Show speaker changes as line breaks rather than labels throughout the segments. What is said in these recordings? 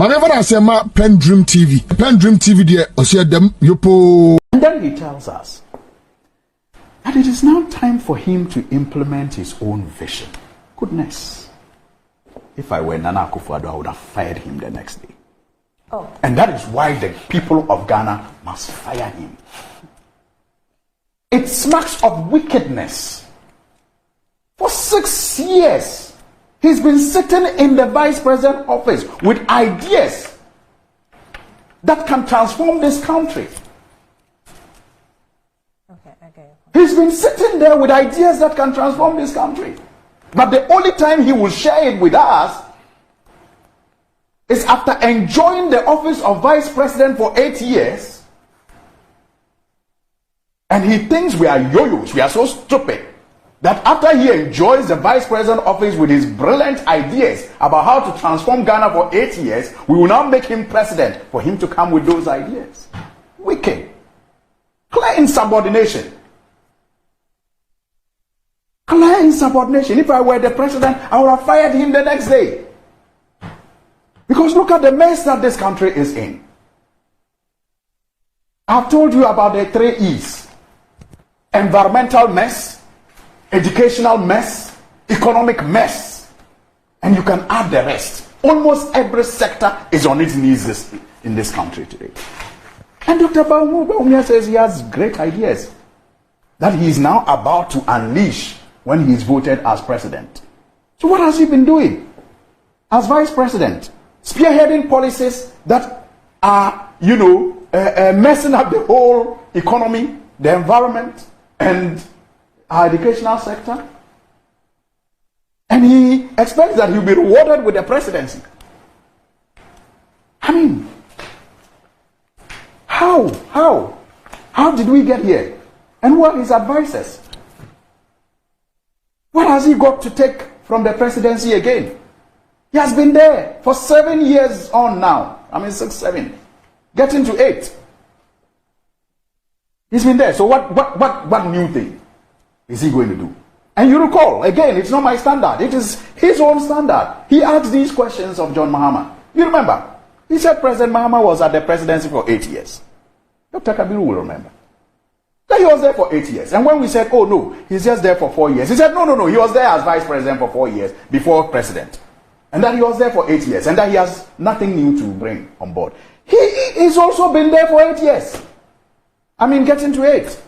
Whenever I say my PENDREAM TV there, I see them yopo.
And then he tells us that it is now time for him to implement his own vision. Goodness. If I were Nana Akufo-Addo, I would have fired him the next day.
Oh.
And that is why the people of Ghana must fire him. It smacks of wickedness. For 6 years, he's been sitting in the vice president office with ideas that can transform this country.
Okay.
He's been sitting there with ideas that can transform this country. But the only time he will share it with us is after enjoying the office of vice president for 8 years. And he thinks we are yo-yos, we are so stupid, that after he enjoys the vice president office with his brilliant ideas about how to transform Ghana for 8 years, we will now make him president for him to come with those ideas. Wicked. Clear insubordination. Clear insubordination. If I were the president, I would have fired him the next day. Because look at the mess that this country is in. I've told you about the 3 E's. Environmental mess, educational mess, economic mess. And you can add the rest. Almost every sector is on its knees in this country today. And Dr. Bawumia says he has great ideas that he is now about to unleash when he is voted as president. So what has he been doing as vice president? Spearheading policies that are, messing up the whole economy, the environment, and our educational sector. And he expects that he'll be rewarded with the presidency. I mean, how did we get here? And who are his advisors? What has he got to take from the presidency again? He has been there for 7 years on now. 6, 7. Getting to 8. He's been there. So what new thing is he going to do? And you recall, again, it's not my standard. It is his own standard. He asked these questions of John Mahama. You remember? He said President Mahama was at the presidency for 8 years. Dr. Kabiru will remember. That he was there for 8 years. And when we said, oh no, he's just there for 4 years. He said, no, he was there as vice president for 4 years before president. And that he was there for 8 years. And that he has nothing new to bring on board. He's also been there for 8 years. Getting to 8.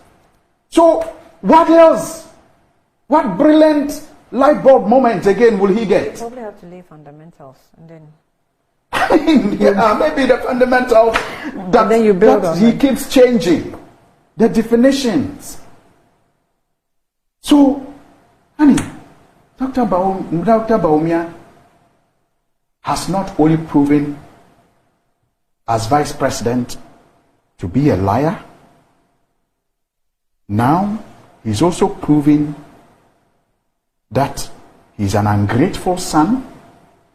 So, what else? What brilliant light bulb moment again will he get?
Probably have to lay fundamentals and then...
maybe the fundamentals that,
then you build on
he
it.
keeps changing. The definitions. So, Dr. Bawumia has not only proven as vice president to be a liar, now he's also proving that he's an ungrateful son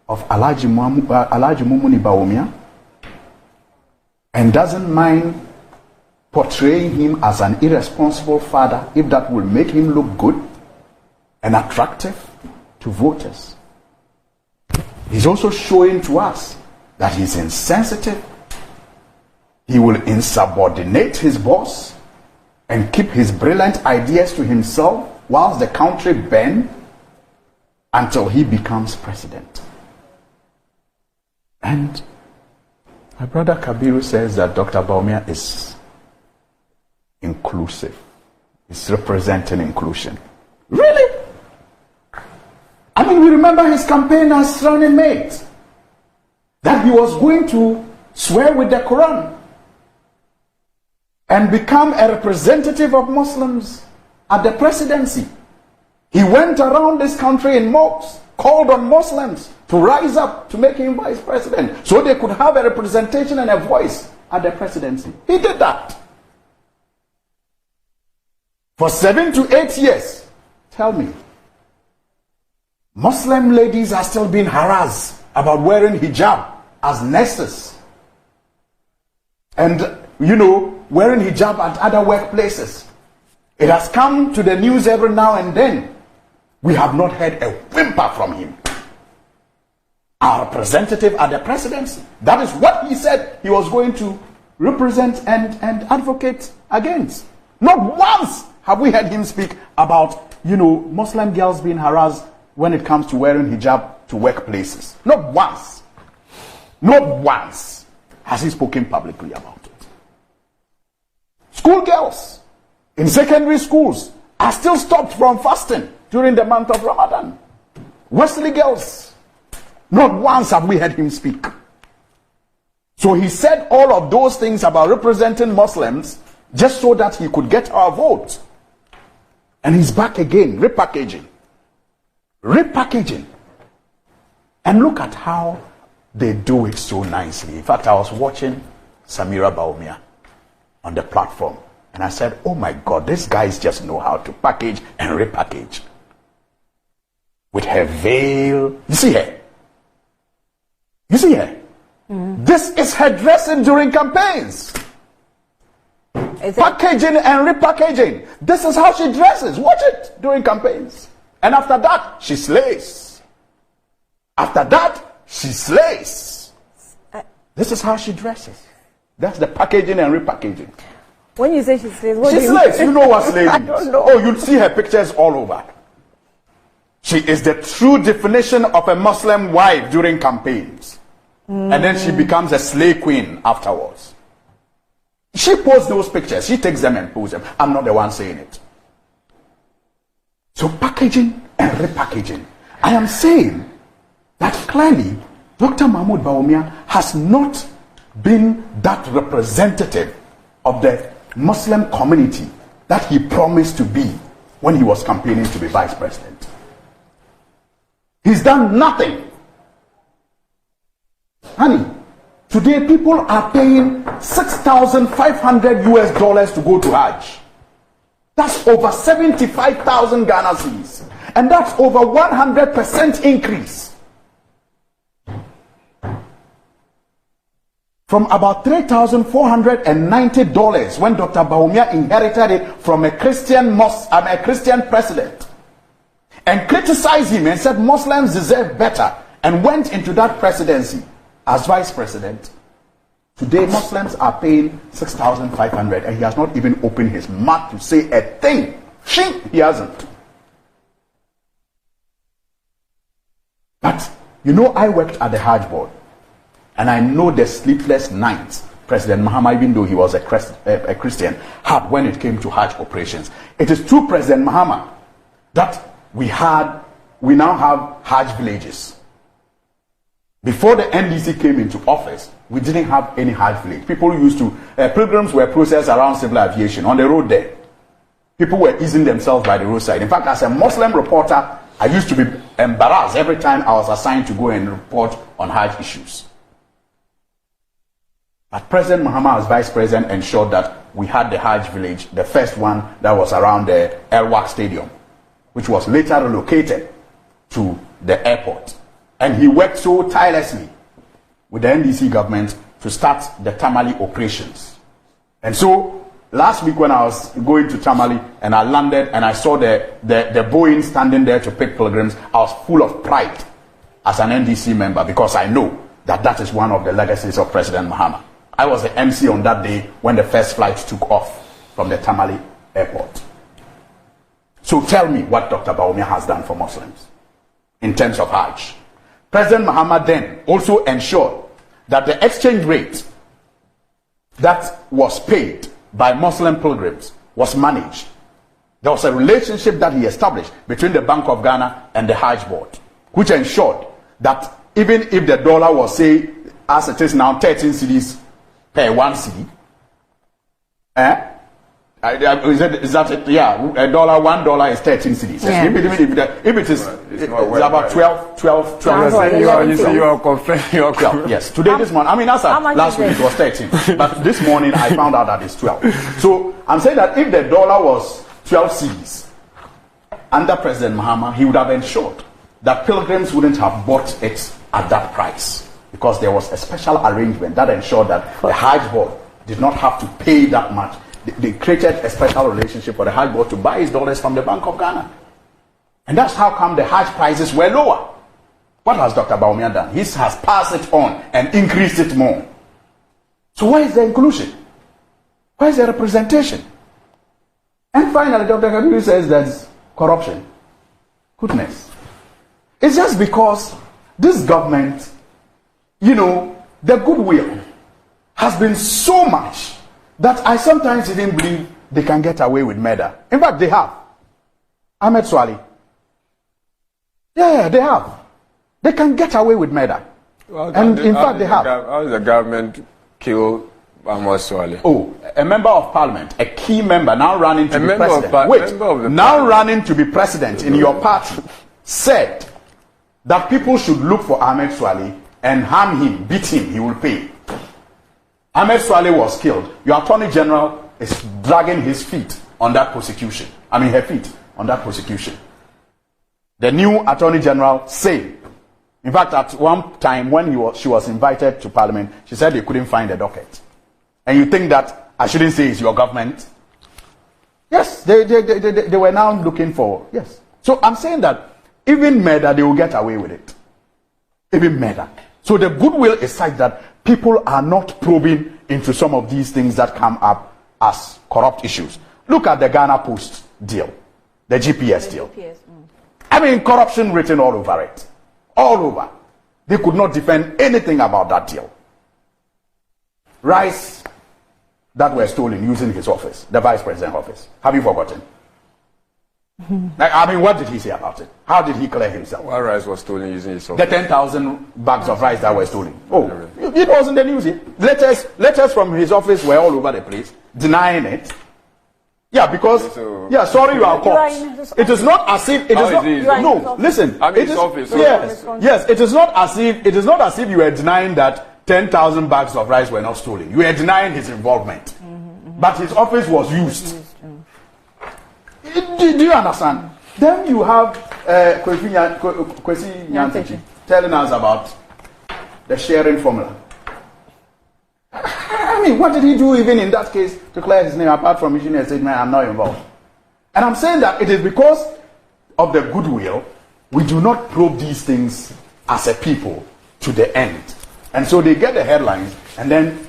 of Alhaji Mumuni Bawumia and doesn't mind portraying him as an irresponsible father if that will make him look good and attractive to voters. He's also showing to us that he's insensitive. He will insubordinate his boss and keep his brilliant ideas to himself whilst the country bends until he becomes president. And my brother Kabiru says that Dr. Bawumia is inclusive. He's representing inclusion. Really? We remember his campaign as running mate. That he was going to swear with the Quran and become a representative of Muslims at the presidency. He went around this country in mosques, called on Muslims to rise up to make him vice president so they could have a representation and a voice at the presidency. He did that. For 7 to 8 years, tell me, Muslim ladies are still being harassed about wearing hijab as nurses. And, wearing hijab at other workplaces. It has come to the news every now and then. We have not heard a whimper from him. our representative at the presidency. That is what he said he was going to represent and advocate against. Not once have we heard him speak about, Muslim girls being harassed when it comes to wearing hijab to workplaces. Not once. Not once has he spoken publicly about it. Schoolgirls in secondary schools are still stopped from fasting during the month of Ramadan. Wesley girls, not once have we heard him speak. So he said all of those things about representing Muslims just so that he could get our vote. And he's back again, repackaging. And look at how they do it so nicely. In fact, I was watching Samira Bawumia on the platform, and I said, oh my God, these guys just know how to package and repackage. With her veil. You see her? This is her dressing during campaigns. Packaging and repackaging. This is how she dresses. Watch it during campaigns. And after that, she slays. This is how she dresses. That's the packaging and repackaging.
When you say she slays, what
she
do you
slays. You know what slaying
I
is?
don't know.
Oh, you'll see her pictures all over. She is the true definition of a Muslim wife during campaigns. And then she becomes a slay queen afterwards. She posts those pictures. She takes them and posts them. I'm not the one saying it. So packaging and repackaging. I am saying that clearly Dr. Mahmoud Bawumia has not been that representative of the Muslim community that he promised to be when he was campaigning to be vice president. He's done nothing. Honey, today people are paying $6,500 to go to Hajj. That's over 75,000 Ghana cedis. And that's over 100% increase. From about $3,490 when Dr. Bawumia inherited it from a Christian president, and criticized him and said Muslims deserve better, and went into that presidency as vice president. Today Muslims are paying $6,500 and he has not even opened his mouth to say a thing. He hasn't. But I worked at the Hajj board, and I know the sleepless nights President Mahama, even though he was a Christian, had when it came to Hajj operations. It is through President Mahama that we now have Hajj villages. Before the NDC came into office, we didn't have any Hajj village. People used to, pilgrims were processed around civil aviation on the road there. People were easing themselves by the roadside. In fact, as a Muslim reporter, I used to be embarrassed every time I was assigned to go and report on Hajj issues. But President Mahama, as vice president, ensured that we had the Hajj village, the first one that was around the El Wak Stadium, which was later relocated to the airport. And he worked so tirelessly with the NDC government to start the Tamale operations. And so last week when I was going to Tamale and I landed and I saw the Boeing standing there to pick pilgrims, I was full of pride as an NDC member, because I know that that is one of the legacies of President Mahama. I was the MC on that day when the first flight took off from the Tamale airport. So tell me what Dr. Bawumia has done for Muslims in terms of Hajj. President Mahama then also ensured that the exchange rate that was paid by Muslim pilgrims was managed. There was a relationship that he established between the Bank of Ghana and the Hajj board, which ensured that even if the dollar was, say, as it is now, 13 cedis per 1 cedi, is that it? Yeah, $1 is 13 cedis.
Yeah.
If it is about 12.
You are confirmed.
Yes, today, this morning, last week it was 13, but this morning I found out that it's 12. So I'm saying that if the dollar was 12 cedis under President Mahama, he would have ensured that pilgrims wouldn't have bought it at that price, because there was a special arrangement that ensured that the Hajj board did not have to pay that much. They created a special relationship for the Hajj board to buy his dollars from the Bank of Ghana. And that's how come the Hajj prices were lower. What has Dr. Bawumia done? He has passed it on and increased it more. So where is the inclusion? Where is the representation? And finally, Dr. Kabiru says there's corruption. Goodness. It's just because this government, the goodwill has been so much that I sometimes even believe they can get away with murder. In fact, they have. Ahmed Swali. Yeah, they have. They can get away with murder.
Well,
and in fact, they have.
How does the government kill Ahmed Swali?
Oh, a member of parliament, a key member, now running to be president.
Wait,
now running to be president in your party, said that people should look for Ahmed Swali and harm him, beat him, he will pay. Ahmed Swali was killed. Your attorney general is dragging his feet on that prosecution. Her feet on that prosecution. The new attorney general said, in fact, at one time when she was invited to parliament, she said they couldn't find a docket. And you think that I shouldn't say it's your government? Yes, they were now looking for, yes. So I'm saying that even murder, they will get away with it. Even murder. So the goodwill is such that people are not probing into some of these things that come up as corrupt issues. Look at the Ghana Post deal, the GPS deal. Corruption written all over it. All over. They could not defend anything about that deal. Rice that were stolen using his office, the vice president's office. Have you forgotten? What did he say about it? How did he clear himself?
What rice was stolen using his office?
The 10,000 bags of rice that were stolen. Oh, it was in the news here. Letters from his office were all over the place, denying it. Yeah, because sorry, you are caught. It is not as if it is not. No, listen.
His office.
Yes. It is not as if you were denying that 10,000 bags of rice were not stolen. You were denying his involvement, but his office was used. Do you understand? Then you have Kwesi Nyantechi telling us about the sharing formula. What did he do even in that case to clear his name apart from issuing a statement, I'm not involved? And I'm saying that it is because of the goodwill, we do not probe these things as a people to the end. And so they get the headlines, and then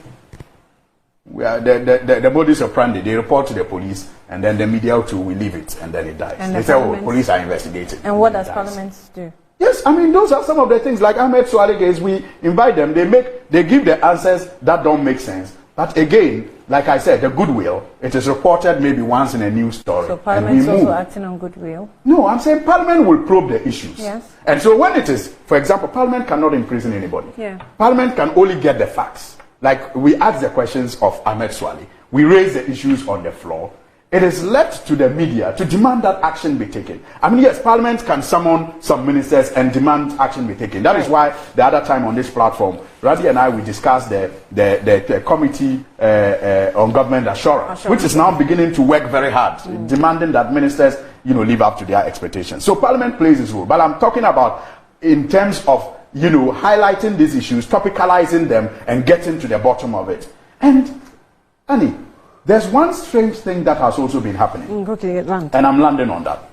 the bodies of Prandi, they report to the police, and then the media too will leave it, and then it dies.
And
they say, police are investigating.
And what does Parliament do?
Yes, those are some of the things. Like Ahmed Swali case, we invite them, they give the answers that don't make sense. But again, like I said, the goodwill, it is reported maybe once in a news story.
So Parliament is also acting on goodwill?
No, I'm saying Parliament will probe the issues.
Yes.
And so when it is, for example, Parliament cannot imprison anybody.
Yeah.
Parliament can only get the facts. Like we ask the questions of Ahmed Swali, we raise the issues on the floor. It is left to the media to demand that action be taken. Yes, Parliament can summon some ministers and demand action be taken. That is why the other time on this platform, Radhi and I, we discussed the committee on government assurance, which is now beginning to work very hard, demanding that ministers, live up to their expectations. So Parliament plays its role. But I'm talking about in terms of, highlighting these issues, topicalizing them, and getting to the bottom of it. And, Annie, there's one strange thing that has also been happening. And I'm landing on that.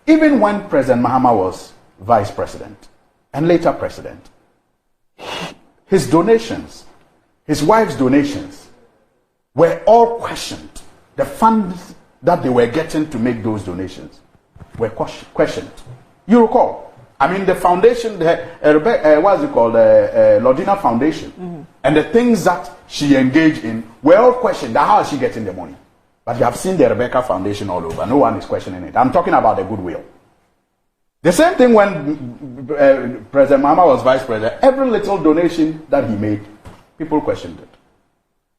Even when President Mahama was vice president and later president, his donations, his wife's donations, were all questioned. The funds that they were getting to make those donations were questioned. You recall? The foundation, what's it called? Lodina Foundation. And the things that she engaged in were all questioned. How is she getting the money? But you have seen the Rebecca Foundation all over. No one is questioning it. I'm talking about the goodwill. The same thing when President Mahama was vice president. Every little donation that he made, people questioned it.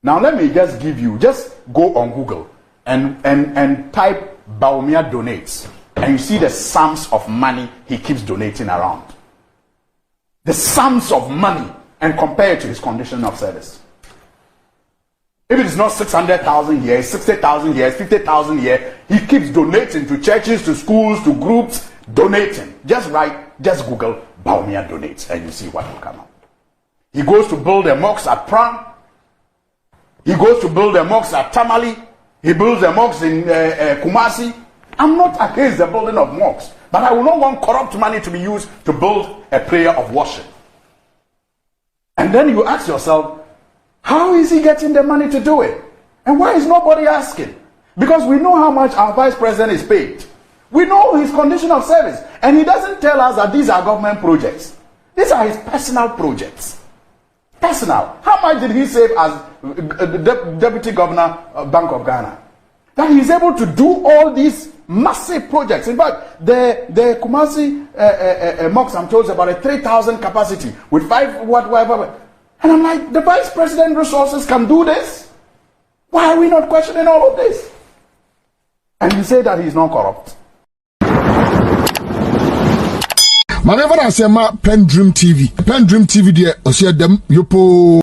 Now let me just go on Google and type Bawumia donates. And you see the sums of money he keeps donating around. The sums of money, and compare it to his condition of service. If it is not 600,000 here, 60,000 here, 50,000 here, he keeps donating to churches, to schools, to groups, donating. Just Google Bawumia donates, and you see what will come up. He goes to build a mosque at Pram. He goes to build a mosque at Tamale. He builds a mosque in Kumasi. I'm not against the building of mosques, But I will not want corrupt money to be used to build a prayer of worship. And then you ask yourself, how is he getting the money to do it? And why is nobody asking? Because we know how much our vice president is paid. We know his condition of service. And he doesn't tell us that these are government projects. These are his personal projects. Personal. How much did he save as Deputy Governor of Bank of Ghana? That he's able to do all these massive projects. In fact, the Kumasi mosque, I'm told, is about a 3,000 capacity with 5 whatever. And I'm like, the vice president resources can do this? Why are we not questioning all of this? And you say that he's not corrupt.
Whenever I say PENDREAM TV, PENDREAM TV, there, I see them, yopo.